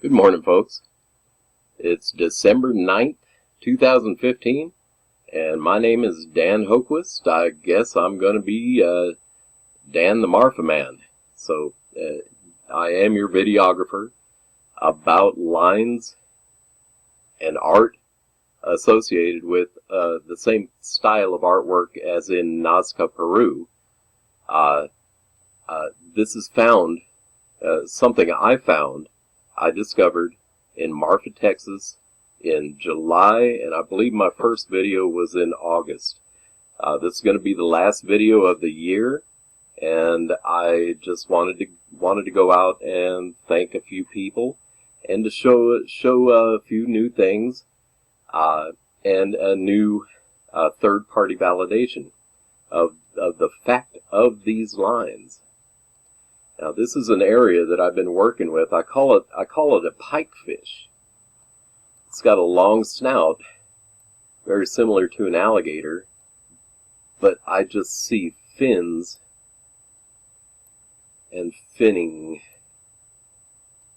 Good morning, folks. It's December 9th, 2015, and my name is Dan Hoquist. I guess I'm going to be Dan the Marfa Man. So I am your videographer about lines and art associated with the same style of artwork as in Nazca, Peru. This is found, something I discovered in Marfa, Texas in July, and I believe my first video was in August. This is going to be the last video of the year, and I just wanted to go out and thank a few people and to show a few new things and a new third-party validation of the fact of these lines. Now, this is an area that I've been working with. I call it a pike fish. It's got a long snout, very similar to an alligator, but I just see fins and finning.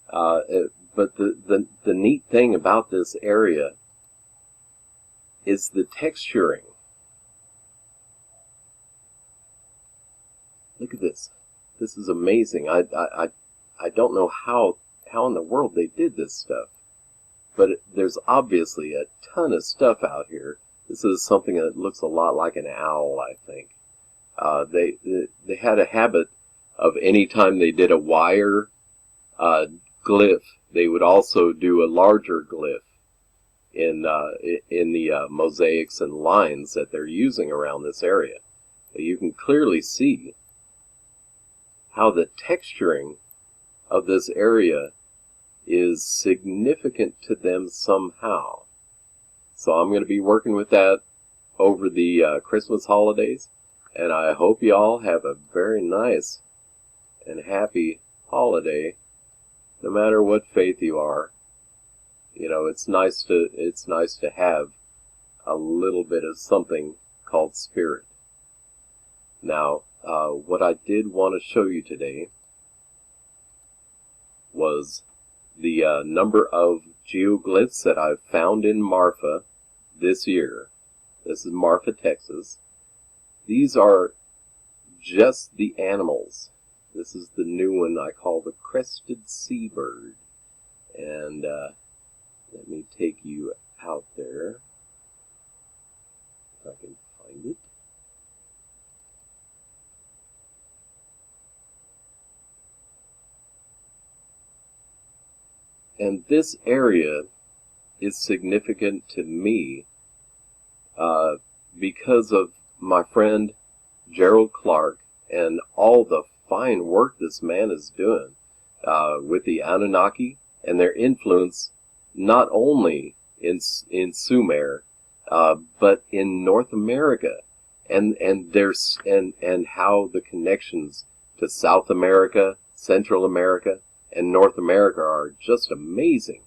But the neat thing about this area is the texturing. Look at this. This is amazing. I don't know how in the world they did this stuff, but there's obviously a ton of stuff out here. This is something that looks a lot like an owl, I think. They had a habit of any time they did a wire glyph, they would also do a larger glyph in the mosaics and lines that they're using around this area. You can clearly see how the texturing of this area is significant to them somehow. So I'm going to be working with that over the Christmas holidays, and I hope you all have a very nice and happy holiday, no matter what faith you are. You know, it's nice to have a little bit of something called spirit. Now, what I did want to show you today was the number of geoglyphs that I've found in Marfa this year. This is Marfa, Texas. These are just the animals. This is the new one I call the crested seabird. And let me take you out there, if I can find it. And this area is significant to me because of my friend Gerald Clark and all the fine work this man is doing with the Anunnaki and their influence not only in Sumer but in North America, and how the connections to South America, Central America, and North America are just amazing.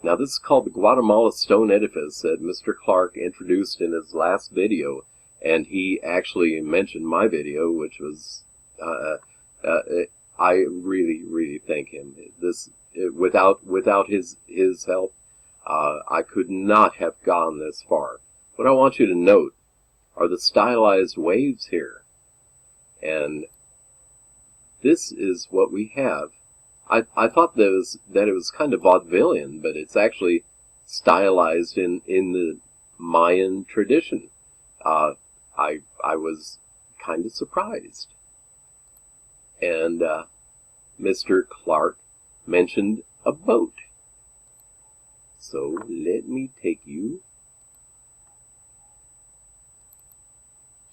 Now, this is called the Guatemala Stone edifice that Mr. Clark introduced in his last video, and he actually mentioned my video, which was I really thank him. Without his help, I could not have gone this far. What I want you to note are the stylized waves here, and this is what we have. I thought that it was kind of vaudevillian, but it's actually stylized in the Mayan tradition. I was kind of surprised. And Mr. Clark mentioned a boat. So let me take you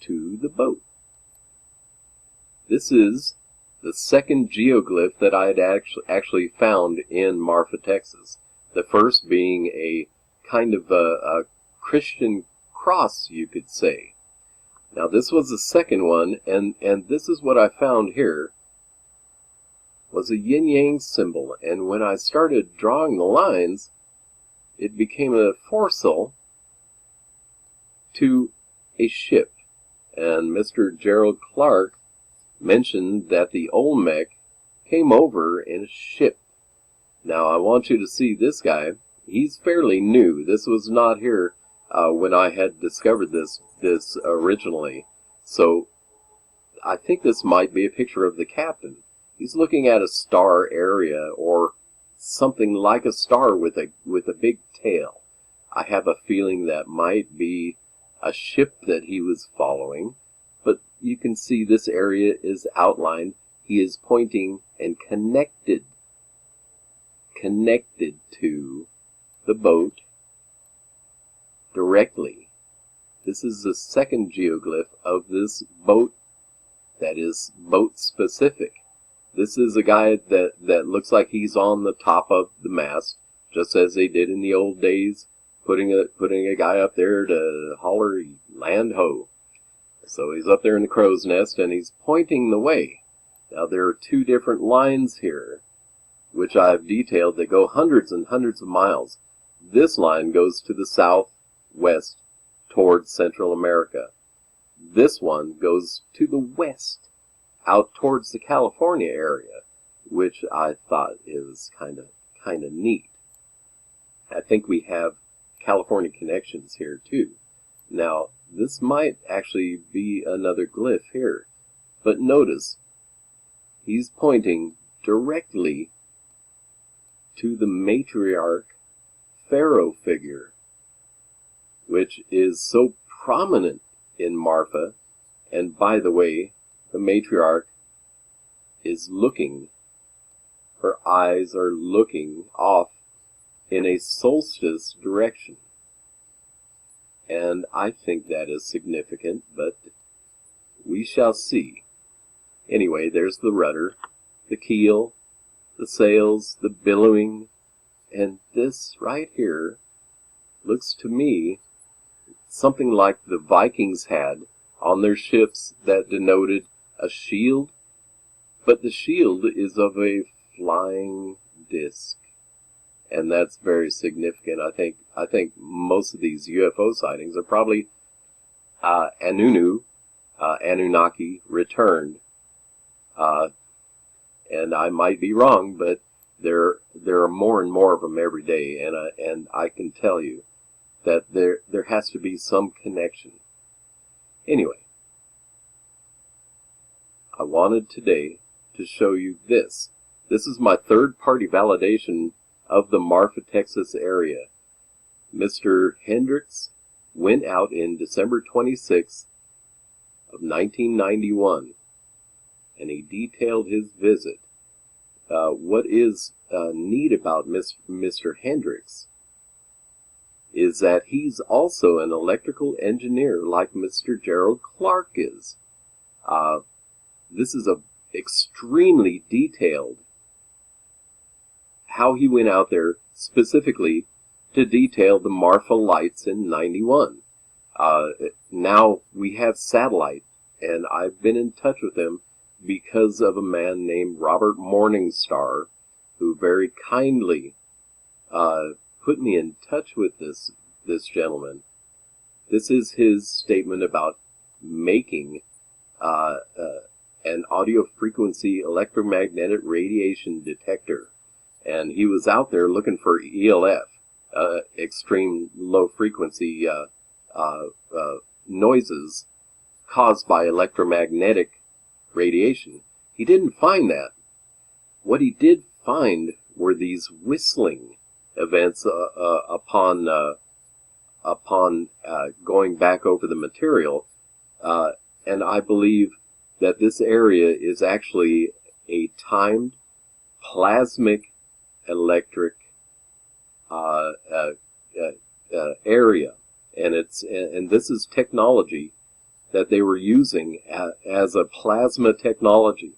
to the boat. This is the second geoglyph that I had actually found in Marfa, Texas. The first being a kind of a Christian cross, you could say. Now, this was the second one, and this is what I found here, was a yin-yang symbol. And when I started drawing the lines, it became a foresail to a ship. And Mr. Gerald Clark mentioned that the Olmec came over in a ship Now I want you to see this guy. He's fairly new. This was not here when I had discovered this originally. So I think this might be a picture of the captain. He's looking at a star area or something like a star with a big tail. I have a feeling that might be a ship that he was following, but you can see this area is outlined. He is pointing and connected to the boat directly. This is the second geoglyph of this boat that is boat specific. This is a guy that looks like he's on the top of the mast, just as they did in the old days, putting a guy up there to holler land ho. So he's up there in the crow's nest and he's pointing the way. Now there are two different lines here, which I've detailed, that go hundreds and hundreds of miles. This line goes to the southwest towards Central America. This one goes to the west, out towards the California area, which I thought is kind of neat. I think we have California connections here too. Now, this might actually be another glyph here, but notice he's pointing directly to the matriarch pharaoh figure, which is so prominent in Marfa. And by the way, the matriarch is looking, her eyes are looking off in a solstice direction. And I think that is significant, but we shall see. Anyway, there's the rudder, the keel, the sails, the billowing, and this right here looks to me something like the Vikings had on their ships that denoted a shield, but the shield is of a flying disc, and that's very significant. I think most of these UFO sightings are probably Anunnaki returned, and I might be wrong, but there are more and more of them every day, and I can tell you that there has to be some connection. Anyway, I wanted today to show you this. This is my third-party validation of the Marfa, Texas area. Mr. Hendricks went out in December 26th of 1991, and he detailed his visit. What is neat about Mr. Hendricks is that he's also an electrical engineer like Mr. Gerald Clark is. This is a extremely detailed how he went out there specifically to detail the Marfa Lights in 91. Now we have satellite, and I've been in touch with him because of a man named Robert Morningstar, who very kindly put me in touch with this gentleman. This is his statement about making an audio frequency electromagnetic radiation detector, and he was out there looking for ELF, extreme low frequency noises caused by electromagnetic radiation. He didn't find that. What he did find were these whistling events upon going back over the material, and I believe that this area is actually a timed plasmic electric area, and this is technology that they were using as a plasma technology.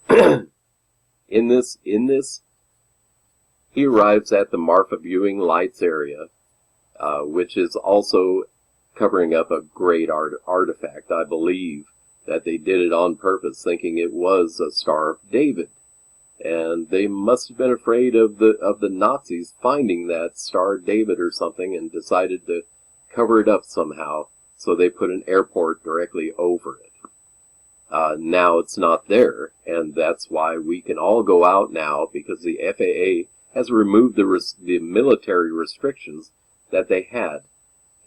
In this, he arrives at the Marfa viewing lights area, which is also covering up a great artifact. I believe that they did it on purpose, thinking it was a Star of David, and they must have been afraid of the Nazis finding that Star of David or something, and decided to cover it up somehow. So they put an airport directly over it. Now it's not there, and that's why we can all go out now, because the FAA has removed the military restrictions that they had.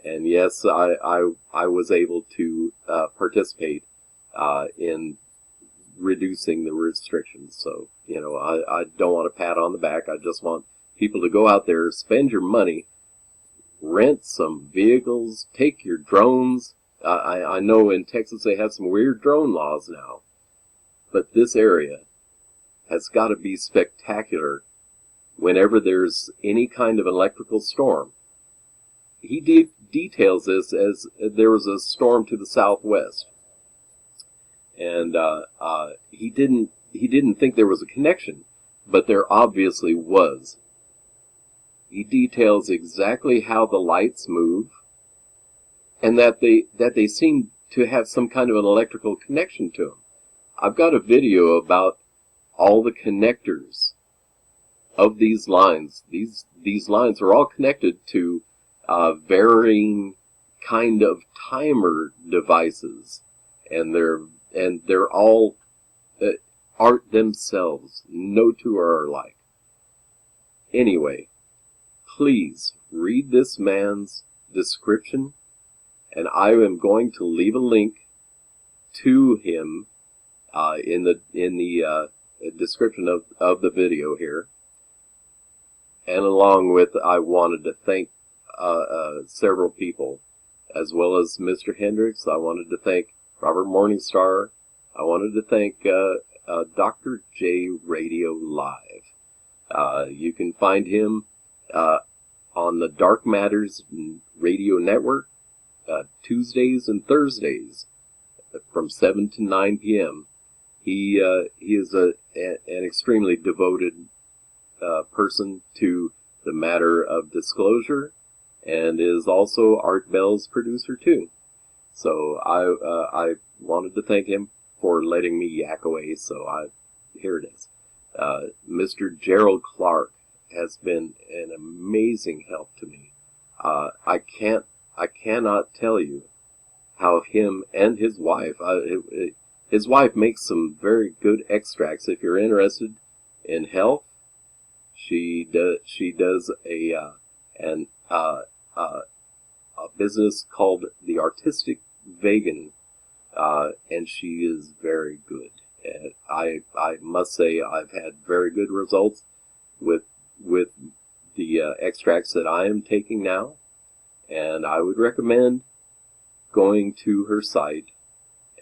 And yes, I was able to participate in reducing the restrictions. So, you know, I don't want a pat on the back. I just want people to go out there, spend your money, rent some vehicles, take your drones. I know in Texas they have some weird drone laws now, but this area has got to be spectacular whenever there's any kind of electrical storm. He details this as there was a storm to the southwest, and he didn't think there was a connection, but there obviously was. He details exactly how the lights move, and that they seem to have some kind of an electrical connection to them. I've got a video about all the connectors of these lines. These lines are all connected to varying kind of timer devices, and they're all art themselves. No two are alike. Anyway, please read this man's description, and I am going to leave a link to him in the description of the video here. And along with, I wanted to thank several people, as well as Mr. Hendricks. I wanted to thank Robert Morningstar. I wanted to thank Dr. J Radio Live. You can find him on the Dark Matters Radio Network Tuesdays and Thursdays from 7 to 9 p.m. He is an extremely devoted person to the matter of disclosure, and is also Art Bell's producer too. So I wanted to thank him for letting me yak away. So here it is. Mr. Gerald Clark has been an amazing help to me. I cannot tell you how him and his wife. His wife makes some very good extracts. If you're interested in health, she does a business called the Artistic Vegan, and she is very good. And I must say I've had very good results with the extracts that I am taking now, and I would recommend going to her site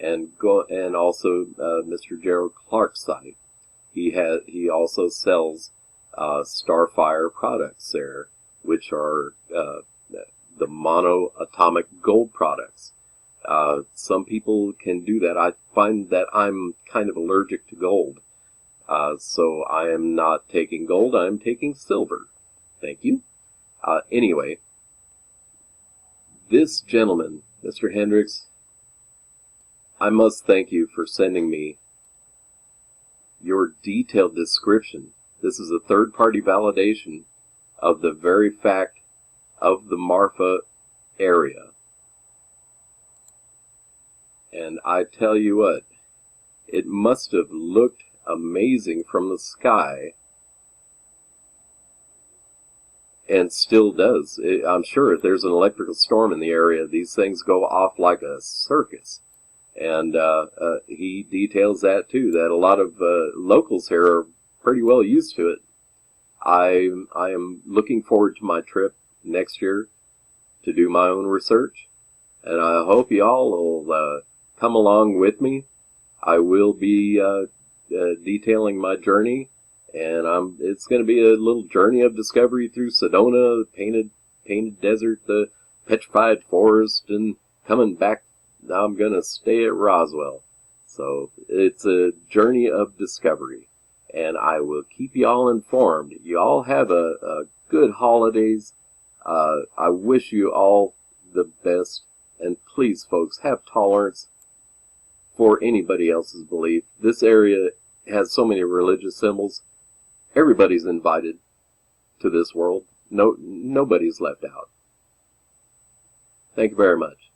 and also Mr. Gerald Clark's site. He also sells Starfire products there, which are the monoatomic gold products. Some people can do that. I find that I'm kind of allergic to gold. So I am not taking gold, I'm taking silver. Thank you. Anyway, this gentleman, Mr. Hendricks, I must thank you for sending me your detailed description. This is a third-party validation of the very fact of the Marfa area. And I tell you what, it must have looked amazing from the sky, and still does. I'm sure if there's an electrical storm in the area, these things go off like a circus. And he details that too, that a lot of locals here are pretty well used to it. I am looking forward to my trip next year to do my own research, and I hope y'all will come along with me. I will be detailing my journey, and it's going to be a little journey of discovery through Sedona, painted desert, the petrified forest, and coming back. Now I'm going to stay at Roswell. So it's a journey of discovery, and I will keep y'all informed. Y'all have a good holidays. I wish you all the best, and please, folks, have tolerance for anybody else's belief. This area has so many religious symbols. Everybody's invited to this world. Nobody's left out. Thank you very much.